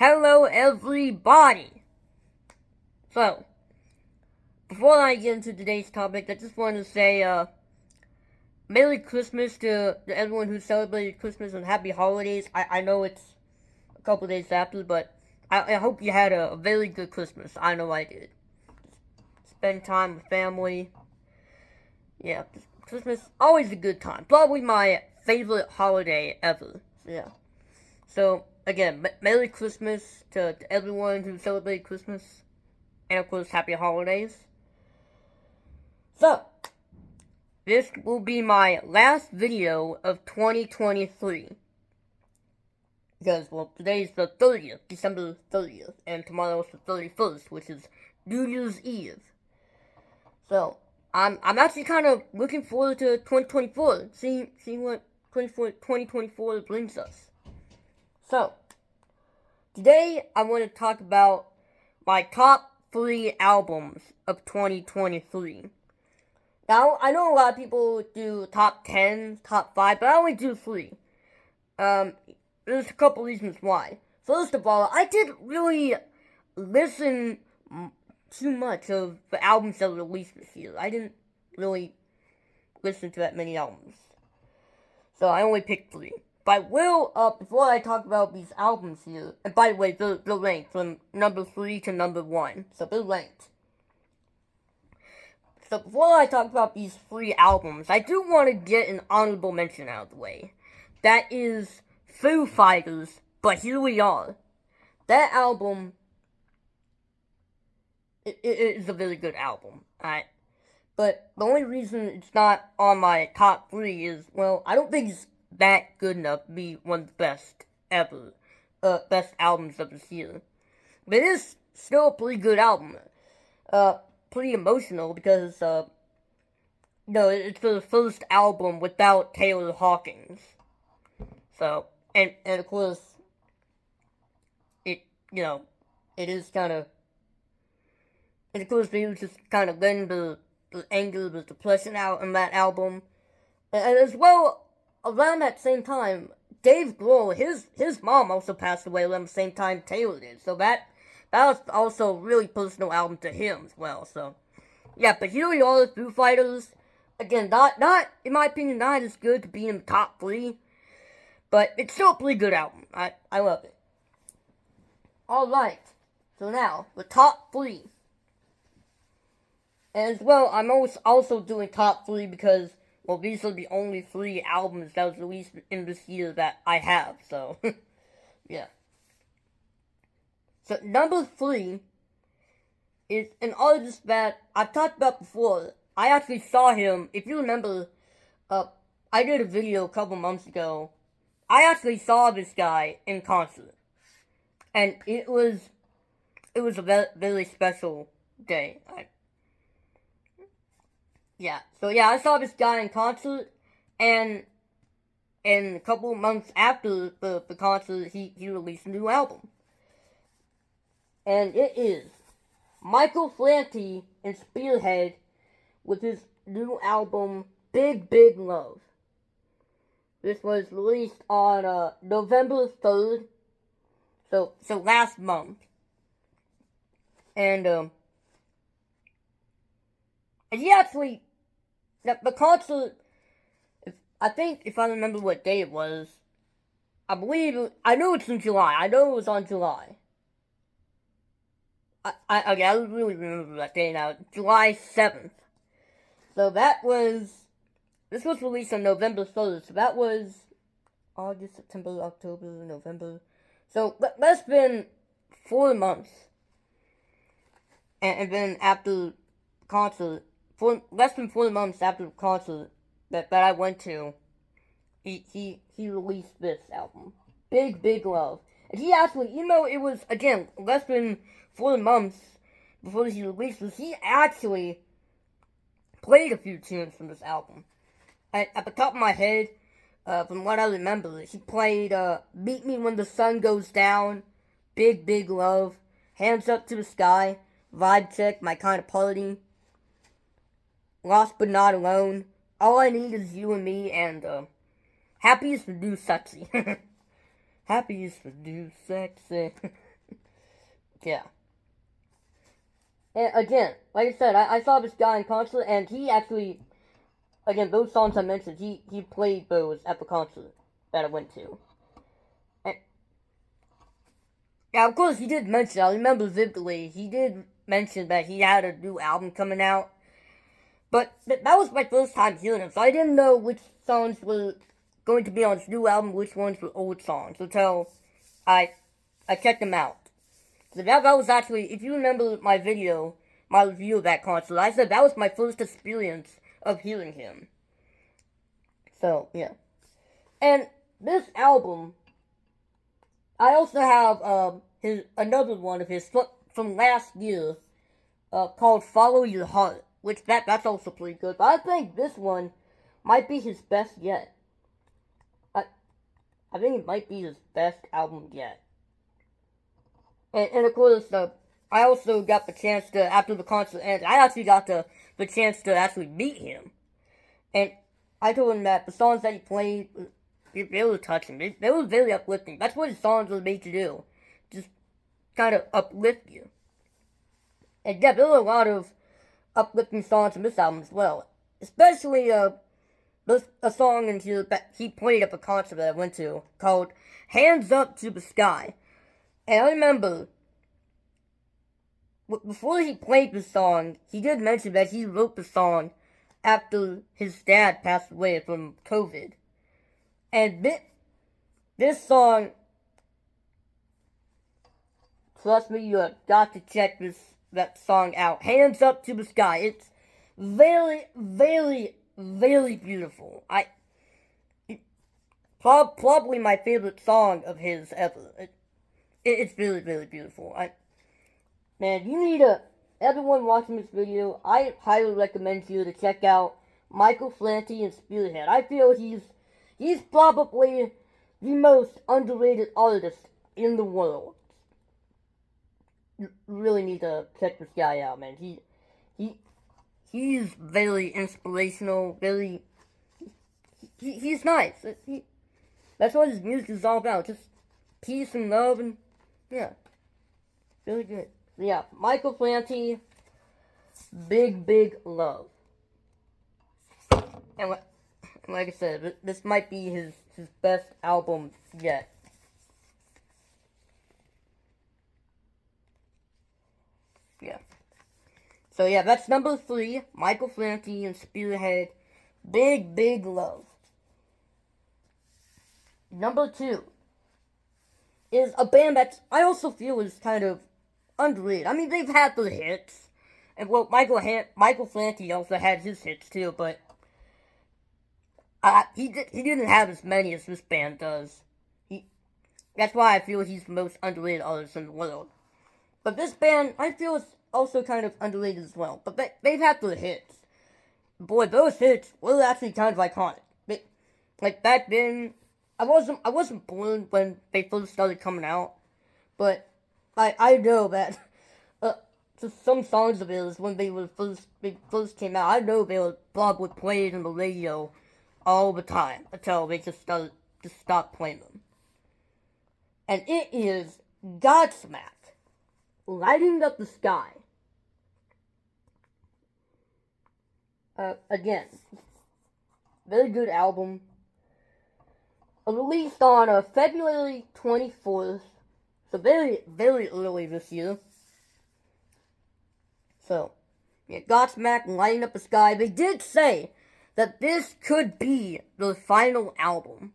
Hello, everybody! So, before I get into today's topic, I just want to say, Merry Christmas to everyone who celebrated Christmas and Happy Holidays. I know it's a couple days after, but I hope you had a very good Christmas. I know I did. Spend time with family. Yeah, Christmas, always a good time. Probably my favorite holiday ever. Yeah. So, again, Merry Christmas to everyone who celebrated Christmas. And, of course, Happy Holidays. So, this will be my last video of 2023. Because, well, today's the 30th, December 30th. And tomorrow's the 31st, which is New Year's Eve. So, I'm actually kind of looking forward to 2024. See what 2024 brings us. So, today I want to talk about my top 3 albums of 2023. Now, I know a lot of people do top 10, top 5, but I only do 3. There's a couple reasons why. First of all, I didn't really listen too much of the albums that were released this year. I didn't really listen to that many albums. So I only picked 3. But I will, before I talk about these albums here, and by the way, they're ranked from number 3 to number 1. So they're ranked. So before I talk about these 3 albums, I do want to get an honorable mention out of the way. That is Foo Fighters, But Here We Are. That album, it is a very good album, alright? But the only reason it's not on my top 3 is, well, I don't think it's that good enough to be one of the best ever, best albums of this year. But it is still a pretty good album. Pretty emotional because, it's the first album without Taylor Hawkins. So, and of course, it is kind of, and of course they was just kind of letting the anger, the depression out in that album. And as well, around that same time, Dave Grohl, his mom also passed away around the same time Taylor did. So that was also a really personal album to him as well. So, yeah, but here we are, Foo Fighters. Again, not in my opinion, not as good to be in the top 3. But it's still a pretty good album. I love it. Alright, so now, the top 3. And as well, I'm also doing top 3 because, well, these are the only 3 albums that was released in this year that I have, so, yeah. So, number 3 is an artist that I've talked about before. I actually saw him, if you remember, I did a video a couple months ago. I actually saw this guy in concert. And it was a very special day. I saw this guy in concert, and a couple months after the concert, he released a new album. And it is Michael Franti and Spearhead with his new album, Big Big Love. This was released on November 3rd, so last month. And he actually, the concert, if I remember what day it was, I know it's in July. I know it was on July. I really remember that day now. July 7th. So this was released on November 3rd. So that was August, September, October, November. So that's been 4 months. And then after the concert, less than 4 months after the concert that I went to, he released this album, Big Big Love. And he actually, it was, again, less than 4 months before he released this, he actually played a few tunes from this album. At the top of my head, from what I remember, he played, Meet Me When the Sun Goes Down, Big Big Love, Hands Up to the Sky, Vibe Check, My Kind of Party, Lost But Not Alone, All I Need Is You and Me, and, Happy is the New Sexy. Happy is the new sexy. Yeah. And again, like I said, I saw this guy in concert, and he actually, again, those songs I mentioned, he played those at the concert that I went to. And, yeah, of course, he did mention, I remember vividly, he did mention that he had a new album coming out. But that was my first time hearing him, so I didn't know which songs were going to be on his new album, which ones were old songs, until I I checked them out. So that was actually, if you remember my video, my review of that concert, I said that was my first experience of hearing him. So, yeah. And this album, I also have his another one of his from last year called Follow Your Heart, which that's also pretty good. But I think this one might be his best yet. I think it might be his best album yet. And of course, I also got the chance to, after the concert ended, I actually got the chance to actually meet him. And I told him that the songs that he played, they were touching. They were very uplifting. That's what his songs were made to do. Just kind of uplift you. And yeah, there were a lot of uplifting songs in this album as well. Especially, there's a song in here that he played at the concert that I went to called Hands Up to the Sky. And I remember, before he played the song, he did mention that he wrote the song after his dad passed away from COVID. And this song, trust me, you have got to check that song out. Hands Up to the Sky. It's very, very, very beautiful. Probably my favorite song of his ever. It's really, really beautiful. Man, you need everyone watching this video, I highly recommend you to check out Michael Franti and Spearhead. I feel he's probably the most underrated artist in the world. You really need to check this guy out, man. He's very inspirational, he's nice. That's what his music is all about, just peace and love, and yeah, really good. Yeah, Michael Franti, big, big love. And like I said, this might be his best album yet. Yeah. So yeah, that's number 3, Michael Franti and Spearhead, Big, Big Love. Number 2 is a band that I also feel is kind of underrated. I mean, they've had their hits, and well, Michael Franti also had his hits too, but he didn't have as many as this band does. That's why I feel he's the most underrated artist in the world. But this band, I feel, is also kind of underrated as well. But they've had their hits. Boy, those hits were actually kind of iconic. Like back then, I wasn't born when they first started coming out, but I know that just some songs of theirs when they first came out, I know they were probably played on the radio all the time until they just stopped playing them. And it is Godsmack, Lighting Up the Sky. Again, very good album. Released on February 24th, so very, very early this year. So, yeah, Godsmack, Lighting Up the Sky. They did say that this could be their final album.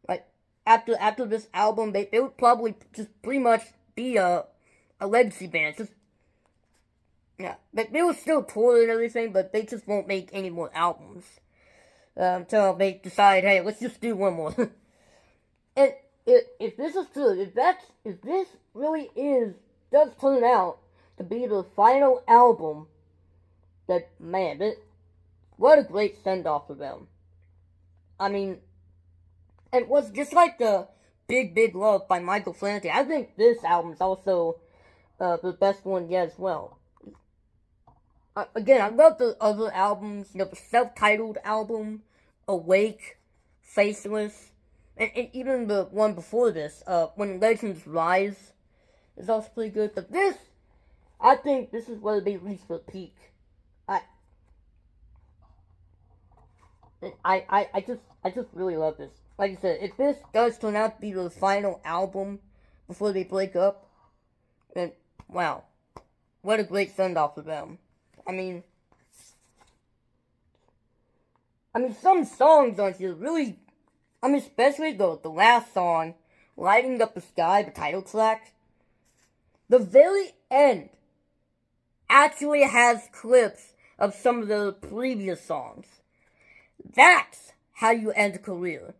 Like, after this album, they would probably just pretty much be a legacy band. Just, yeah, they will still tour and everything, but they just won't make any more albums. Until they decide, hey, let's just do one more. And if this is true, if this really does turn out to be the final album, that, man, what a great send-off for them. I mean, and it was just like the Big, Big Love by Michael Franti. I think this album is also the best one yet as well. Again, I love the other albums, the self-titled album, Awake, Faceless, and even the one before this, When Legends Rise. is also pretty good. But this, I think this is where they reached the peak. I just really love this. Like I said, if this does turn out to be the final album before they break up, then wow, what a great send off for them. I mean, some songs on here really, especially the last song, Lighting Up the Sky, the title track. The very end actually has clips of some of the previous songs. That's how you end a career.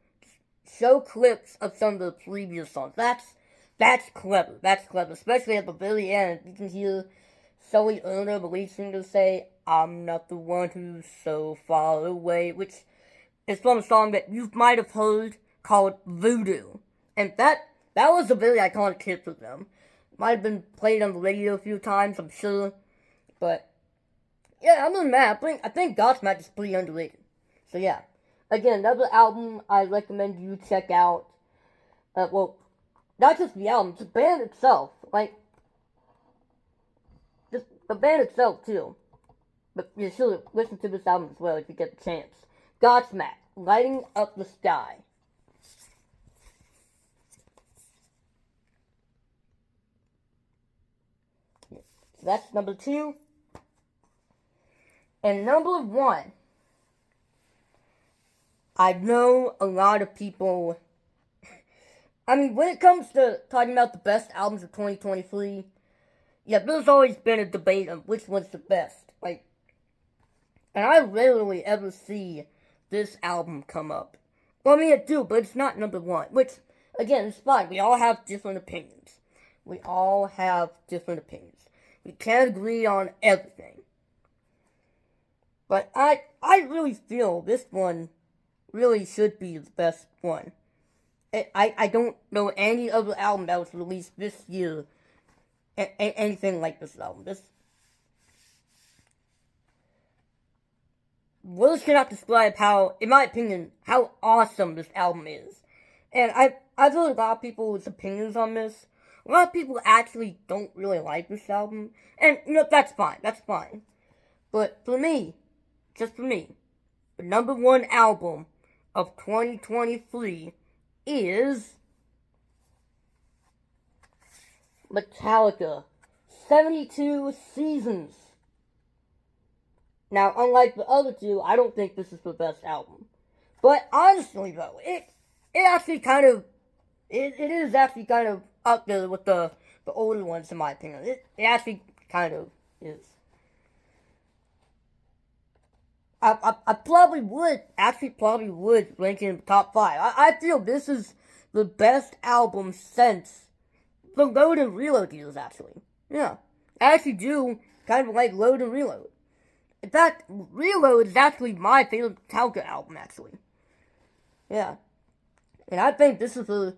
Show clips of some of the previous songs. That's clever. That's clever. Especially at the very end, you can hear Sully Erna, the lead singer, say, "I'm not the one who's so far away," which is from a song that you might have heard called Voodoo. And that was a very iconic hit for them. Might have been played on the radio a few times, I'm sure. But yeah, other than that, I think Godsmack is pretty underrated. So yeah, again, another album I recommend you check out. Well, not just the album, the band itself. Like, just the band itself too. But you should listen to this album as well if you get the chance. Godsmack, Lighting Up the Sky. So that's number 2. And number 1. I know a lot of people, when it comes to talking about the best albums of 2023, yeah, there's always been a debate on which one's the best. And I rarely ever see this album come up. Well, I do, but it's not number 1, which, again, it's fine. We all have different opinions. We can't agree on everything. But I really feel this one really should be the best one. I don't know any other album that was released this year, anything like this album. Words cannot describe how, in my opinion, how awesome this album is. And I've heard a lot of people's opinions on this. A lot of people actually don't really like this album. And, that's fine. But for me, just for me, the number 1 album of 2023 is Metallica, 72 Seasons. Now, unlike the other two, I don't think this is the best album. But honestly, though, it actually kind of, it is actually kind of up there with the older ones, in my opinion. It actually kind of is. I probably would rank it in the top 5. I feel this is the best album since the Load and Reload years, actually. Yeah. I actually do kind of like Load and Reload. In fact, Reload is actually my favorite Metallica album, actually. Yeah. And I think this is the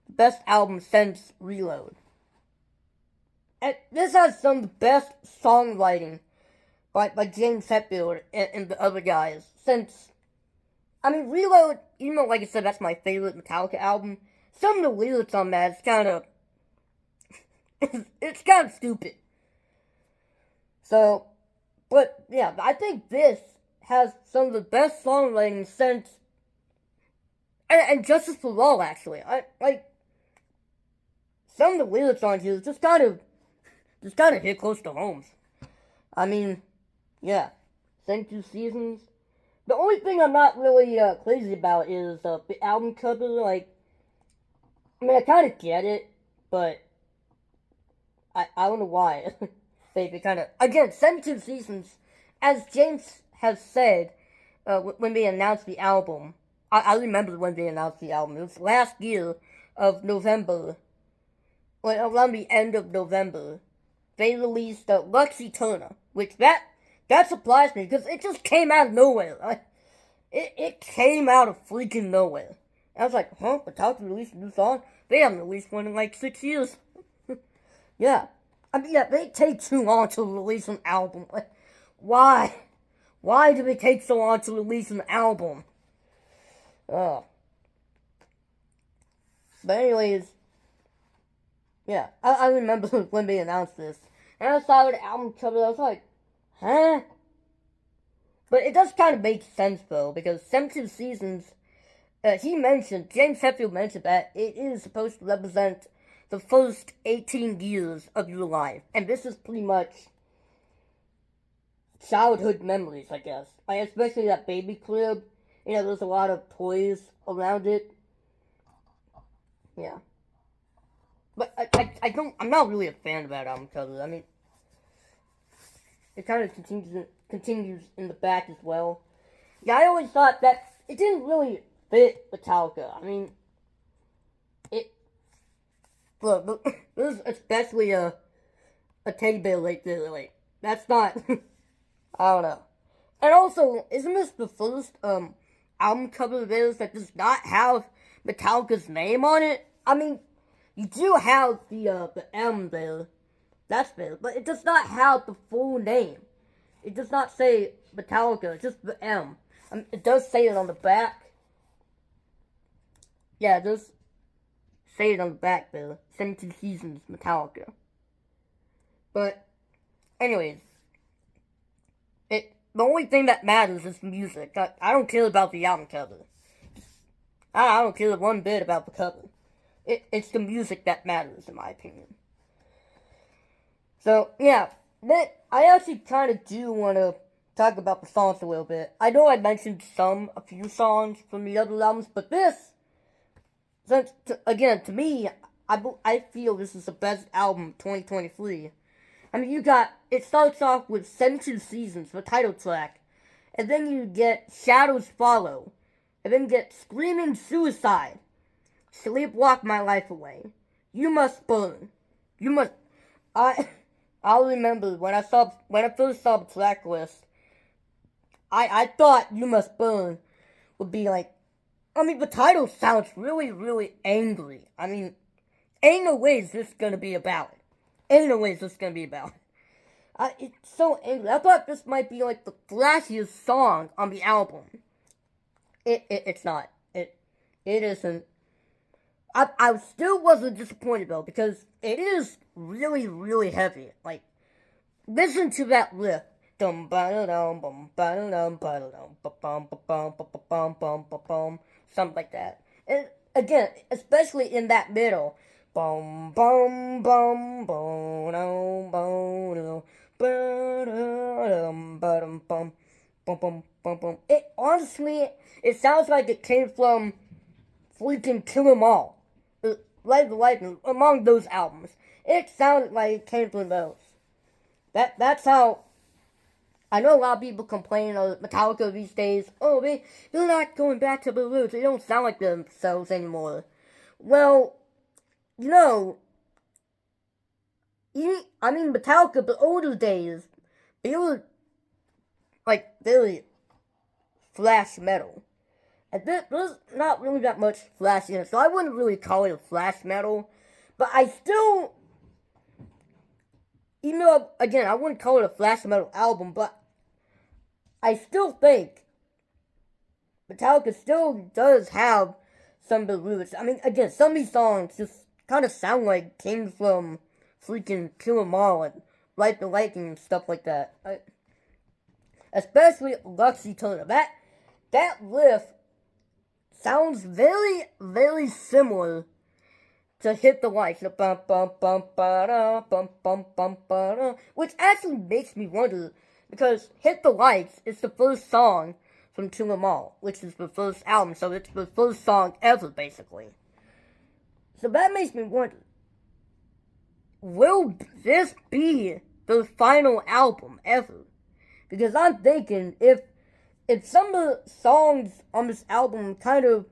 best album since Reload. And this has some of the best songwriting by James Hetfield and the other guys. Since, Reload, even though, like I said, that's my favorite Metallica album, some of the lyrics on that is kind of, it's kind of stupid. So, but, yeah, I think this has some of the best songwriting since, and Justice for All, actually. Some of the lyrics on here just kind of hit close to home. Yeah, 72 Seasons. The only thing I'm not really crazy about is the album cover. I kind of get it, but I don't know why. They kind of, again, 72 Seasons, as James has said when they announced the album. I remember when they announced the album. It was last year of November, around the end of November. They released Lux Eterna, which that surprised me, because it just came out of nowhere. It came out of freaking nowhere. I was like, huh? Metallica released a new song? They haven't released one in 6 years. Yeah. They take too long to release an album. Why? Why do they take so long to release an album? But anyways, Yeah, I remember when they announced this. And I saw the album cover, I was like, huh? But it does kind of make sense, though, because 17 Seasons, James Hetfield mentioned that it is supposed to represent the first 18 years of your life. And this is pretty much childhood memories, I guess. Like, especially that baby crib. You know, there's a lot of toys around it. Yeah. But I'm not really a fan of that album cover. I mean, it kind of continues in the back as well. Yeah, I always thought that it didn't really fit Metallica. I mean, look, this is especially a teddy bear right there. Like, that's not, I don't know. And also, isn't this the first album cover of theirs that does not have Metallica's name on it? I mean, you do have the M there. That's there. But it does not have the full name. It does not say Metallica. It's just the M. It does say it on the back. Yeah, it does say it on the back there. 17 Seasons Metallica. But, anyways. The only thing that matters is the music. I don't care about the album cover. I don't care one bit about the cover. It's the music that matters, in my opinion. So, yeah. I actually kind of do want to talk about the songs a little bit. I know I mentioned a few songs from the other albums, but this, again, to me, I feel this is the best album 2023. I mean, it starts off with 17 Seasons, the title track, and then you get Shadows Follow, and then you get Screaming Suicide, Sleepwalk My Life Away, You Must Burn, I'll remember when I first saw the track list, I thought You Must Burn would be like, I mean, the title sounds really, really angry. I mean, ain't no way is this gonna be a ballad. Ain't no way is this gonna be a ballad. It's so angry. I thought this might be like the flashiest song on the album. It's not. It isn't. I still wasn't disappointed though, because it is really, really heavy. Like, listen to that riff. Something like that. And again, especially in that middle. It honestly, it sounds like it came from freaking Kill 'Em All. Light the Lightning, among those albums. It sounded like it came from those. That's how. I know a lot of people complain of Metallica these days. Oh, they're not going back to the roots. They don't sound like themselves anymore. Well, you know, Metallica, the older days, they were like very thrash metal. And there's not really that much thrash in it, so I wouldn't really call it a thrash metal. But I still, even though, again, I wouldn't call it a thrash metal album, but I still think Metallica still does have some of the roots. I mean, again, some of these songs just kind of sound like came from freaking Kill 'Em All and Light the Lightning and stuff like that. Especially Luxy Turner. That riff sounds very, very similar to Hit the Lights. Which actually makes me wonder, because Hit the Lights is the first song from Kill 'Em All, which is the first album, so it's the first song ever, basically. So that makes me wonder, will this be the final album ever? Because I'm thinking, if some of the songs on this album kind of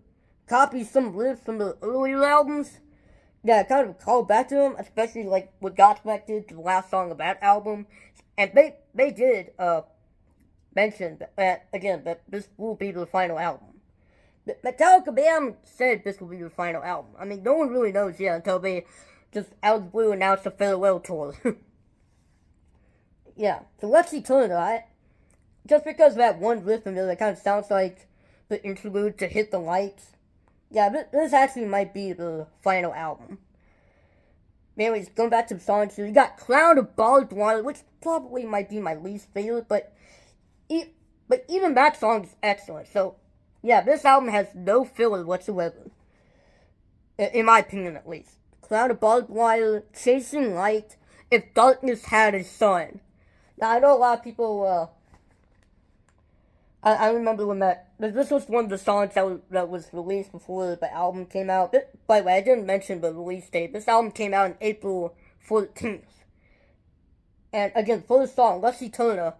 copy some riffs from the earlier albums, yeah, kind of call back to them, especially like what Godsmack did to the last song of that album, and they did mention that again, that this will be the final album. Metallica, they haven't said this will be the final album. I mean, no one really knows yet until they just out of the blue announced a farewell tour. Yeah, so let's see Turner. Just because of that one riff in there that kind of sounds like the interlude to Hit the Lights. Yeah, this actually might be the final album. anyways, going back to the songs, you got Cloud of Barbed Wire, which probably might be my least favorite, but even that song is excellent. So, yeah, this album has no filler whatsoever, in my opinion at least. Cloud of Barbed Wire, Chasing Light, If Darkness Had a Sun. Now, I know a lot of people, I remember when this was one of the songs that was released before the album came out. By the way, I didn't mention the release date. This album came out on April 14th. And again, for the song, Lusty Turner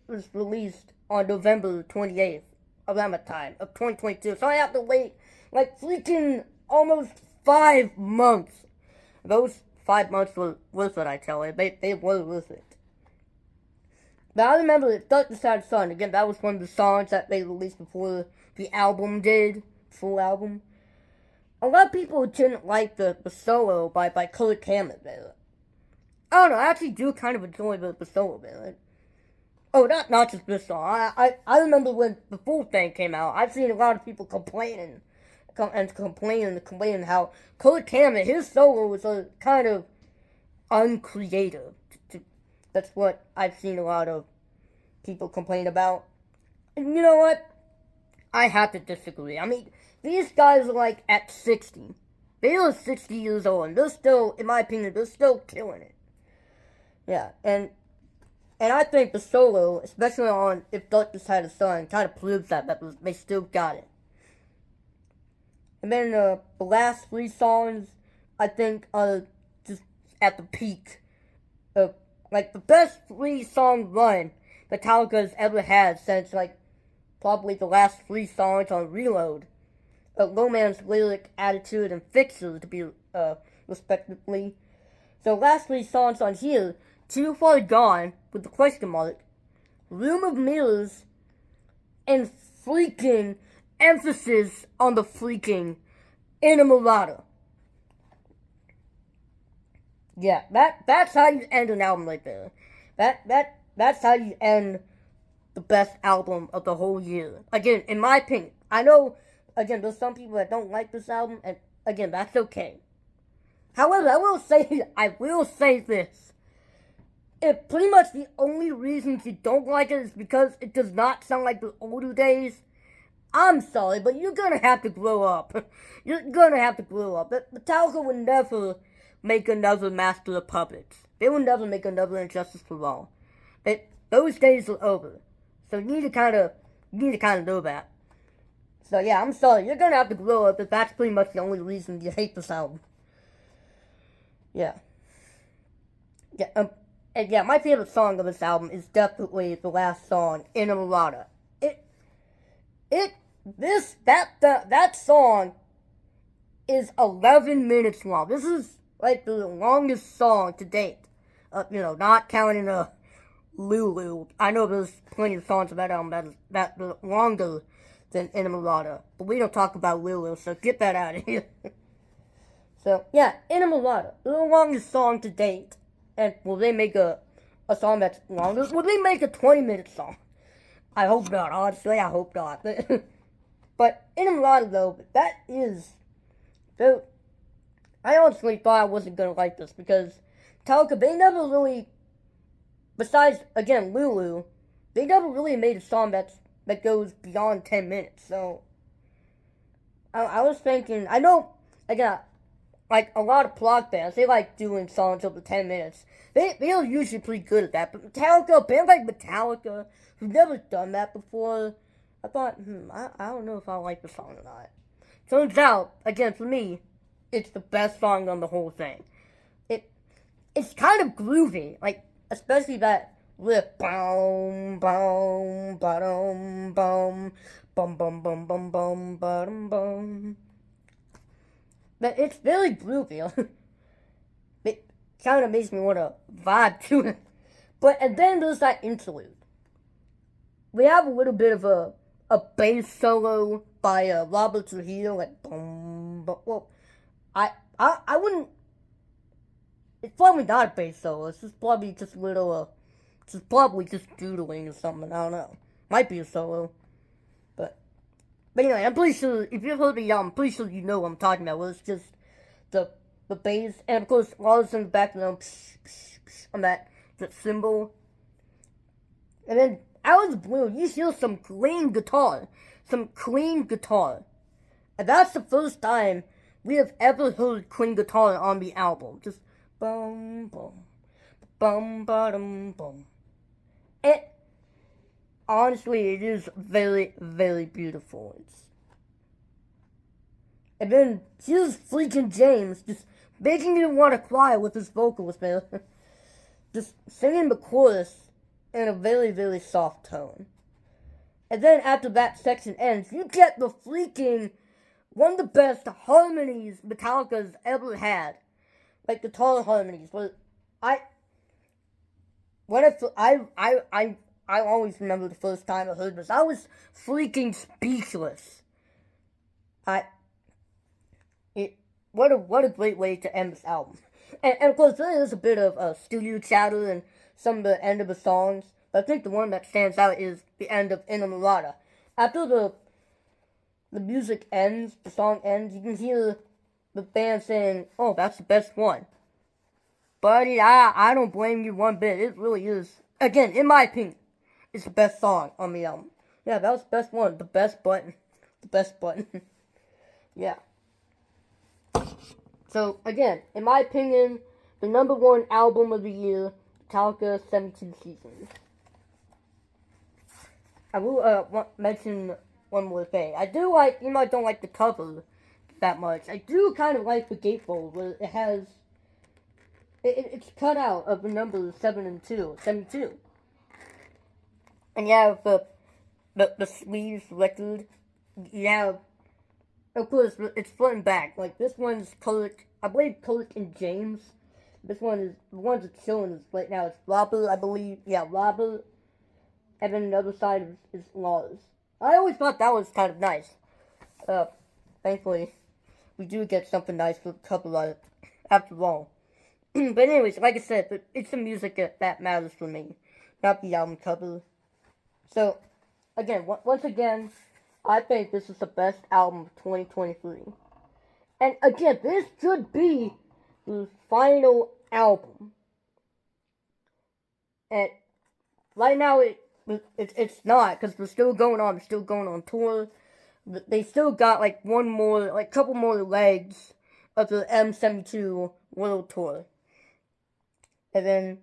was released on November 28th, around the time of 2022. So I have to wait like freaking almost 5 months. Those 5 months were worth it, I tell you. They were worth it. But I remember that Darkness Had a Sun, again, that was one of the songs that they released before the album did, full album. A lot of people didn't like the solo by Kirk Hammett there. I don't know, I actually do kind of enjoy the solo there. Oh, not just this song. I remember when the full thing came out, I've seen a lot of people complaining how Kirk Hammett, his solos are kind of uncreative. That's what I've seen a lot of people complain about. And you know what? I have to disagree. I mean, these guys are like at 60. They are 60 years old, and they're still, in my opinion, they're still killing it. Yeah, and I think the solo, especially on If Darkness Had a Sun, kind of proves that they still got it. And then the last 3 songs, I think, are just at the peak of, like, the best 3-song run Metallica has ever had since, like, probably the last 3 songs on Reload. Romance, Lyric, Attitude, and Fixer, to be, respectively. So, last 3 songs on here, Too Far Gone, with the question mark, Room of Mirrors, and freaking emphasis on the freaking Inamorata. Yeah, that's how you end an album right there. That's how you end the best album of the whole year. Again, in my opinion. I know, again, there's some people that don't like this album, and again, that's okay. However, I will say this. If pretty much the only reasons you don't like it is because it does not sound like the older days, I'm sorry, but you're gonna have to grow up. You're gonna have to grow up. Metallica would never make another Master of Puppets. They will never make another Injustice for All. Those days are over. So you need to kind of know that. So yeah, I'm sorry. You're gonna have to grow up if that's pretty much the only reason you hate this album. Yeah. Yeah. And yeah, my favorite song of this album is definitely the last song, Inamorata. That song is 11 minutes long. This is like the longest song to date. Not counting Lulu. I know there's plenty of songs about album that are longer than Inamorata, but we don't talk about Lulu, so get that out of here. So yeah, Inamorata, the longest song to date. And will they make a song that's longer? Will they make a 20-minute song? I hope not. Honestly, I hope not. But Inamorata, though, that is... So, I honestly thought I wasn't going to like this because Metallica, they never really... Besides, again, Lulu, they never really made a song that goes beyond 10 minutes. So, I was thinking... I know, again... Like, a lot of prog bands, they like doing songs over 10 minutes. They are usually pretty good at that. But Metallica, bands like Metallica, who've never done that before, I thought, I don't know if I like the song or not. Turns out, again, for me, it's the best song on the whole thing. It's kind of groovy, like, especially that riff. Boom, boom, ba-dum, boom, bum, bum, bum, bum, bum, ba-dum, bum. But it's very groovy. It kind of makes me want to vibe to it. And then there's that interlude. We have a little bit of a bass solo by Robert Trujillo, like boom, boom. Well, I wouldn't. It's probably not a bass solo. It's just probably just a little. It's probably just doodling or something. I don't know. Might be a solo. But anyway, I'm pretty sure, if you've heard the album, I'm pretty sure you know what I'm talking about. Well, it's just the the bass, and of course, Lars in the background, on that cymbal. And then, out of the blue, you hear some clean guitar. And that's the first time we have ever heard clean guitar on the album. Just bum, bum, bum, bum, bum. And honestly, it is very, very beautiful. And then, here's freaking James, just making you want to cry with his vocals, man. Just singing the chorus in a very, very soft tone. And then after that section ends, you get the freaking one of the best harmonies Metallica's ever had. Like guitar harmonies. But I always remember the first time I heard this. I was freaking speechless. What a great way to end this album. And of course, there is a bit of studio chatter and some of the end of the songs. But I think the one that stands out is the end of Inamorata. After the music ends, the song ends, you can hear the band saying, "Oh, that's the best one." Buddy, I don't blame you one bit. It really is. Again, in my opinion, it's the best song on the album. Yeah, that was the best one. The best button. The best button. Yeah. So, again, in my opinion, the #1 album of the year, Metallica 72 Seasons. I will mention one more thing. I do like, even though I don't like the cover that much, I do kind of like the gatefold, where it has, it's cut out of the numbers 7 and 2, 72. And you have the sleeves record, you have, of course, it's front and back. Like, this one's Kirk, I believe Kirk and James. This one is, the ones that's showing us right now, it's Robert, I believe, yeah, Robert. And then the other side is Lars. I always thought that was kind of nice. Thankfully, we do get something nice for the cover art, after all. But anyways, like I said, it's the music that matters for me, not the album cover. So, again, once again, I think this is the best album of 2023. And again, this should be the final album. And right now, it's not, because they're still going on tour. They still got like couple more legs of the M72 World Tour. And then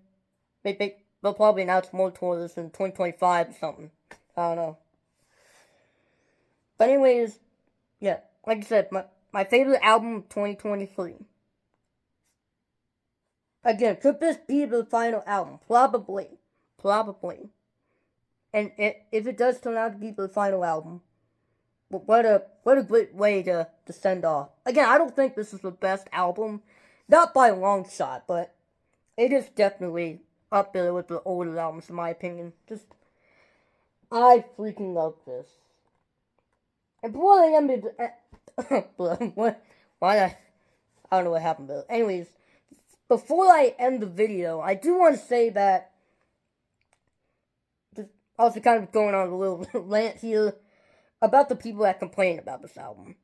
they'll probably announce more tours in 2025 or something. I don't know. But anyways, yeah, like I said, my favorite album of 2023. Again, could this be the final album? Probably. And if it does turn out to be the final album, what a great way to send off. Again, I don't think this is the best album, not by a long shot, but it is definitely up there with the older albums, in my opinion. I freaking love this. And before I ended, I don't know what happened, but anyways, before I end the video, I do want to say that, also kind of going on a little rant here about the people that complain about this album.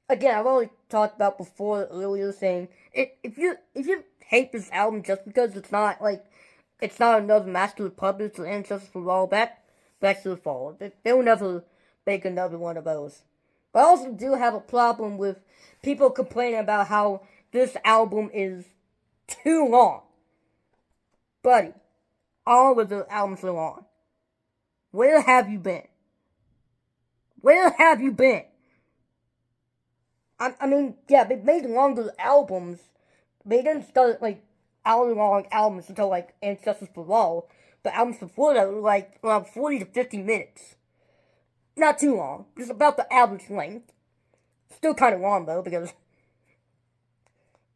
Again, I've already talked about before earlier saying if you hate this album just because it's not another Master of Puppets or And Justice for All, that's your fault. They'll never make another one of those. But I also do have a problem with people complaining about how this album is too long. Buddy, all of the albums are long. Where have you been? I mean, yeah, they made longer albums. They didn't start, hour-long albums until, And Justice for All. But albums before that were, around 40 to 50 minutes. Not too long. Just about the average length. Still kind of long, though, because...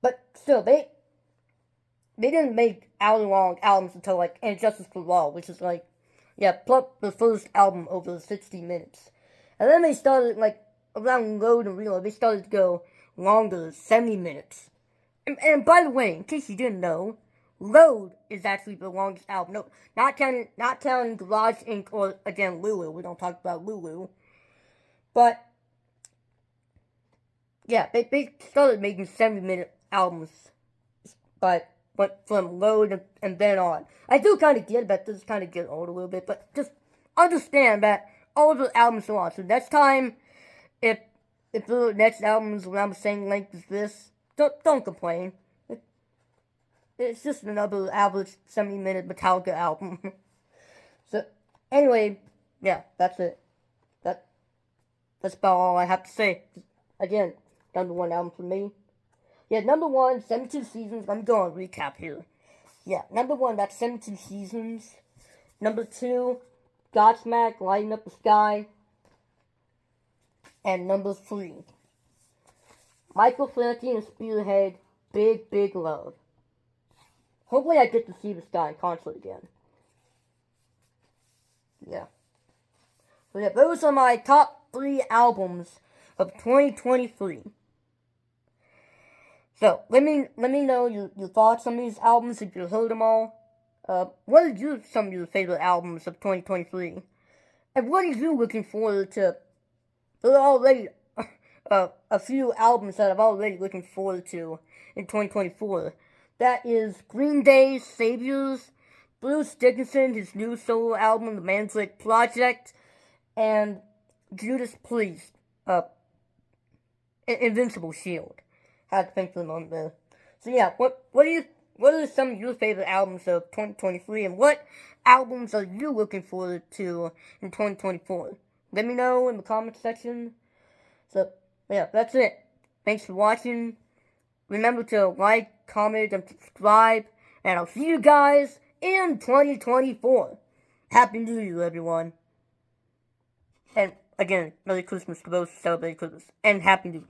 But still, they didn't make hour-long albums until, And Justice for All, which is, the first album over 60 minutes. And then they started, around Load and Reload, they started to go longer, 70 minutes. And by the way, in case you didn't know, Load is actually the longest album. No, not counting Garage Inc. or, again, Lulu. We don't talk about Lulu. But, yeah, they started making 70-minute albums, but from Load and then on. I do kind of get that this kind of get old a little bit, but just understand that all of the albums are on. So next time, if the next album is around the same length as this, don't complain. It's just another average 70-minute Metallica album. So anyway, yeah, that's it. That's about all I have to say. Again, #1 album for me. Yeah, #1, 72 Seasons. Let me go on recap here. Yeah, #1, that's 72 Seasons. #2, Godsmack, Lighting Up the Sky. And #3, Michael Franti and Spearhead, Big, Big Love. Hopefully I get to see this guy in concert again. Yeah. So yeah, those are my top 3 albums of 2023. So, let me know your thoughts on these albums if you heard them all. What are some of your favorite albums of 2023? And what are you looking forward to? There are already a few albums that I'm already looking forward to in 2024. That is Green Day's Saviors, Bruce Dickinson, his new solo album, The Mandrake Project, and Judas Priest, Invincible Shield. Had to think for a moment there. So yeah, what are some of your favorite albums of 2023, and what albums are you looking forward to in 2024? Let me know in the comment section. So yeah, that's it. Thanks for watching. Remember to like, comment, and subscribe, and I'll see you guys in 2024. Happy New Year, everyone. And again, Merry Christmas to those who celebrate Christmas, and Happy New Year.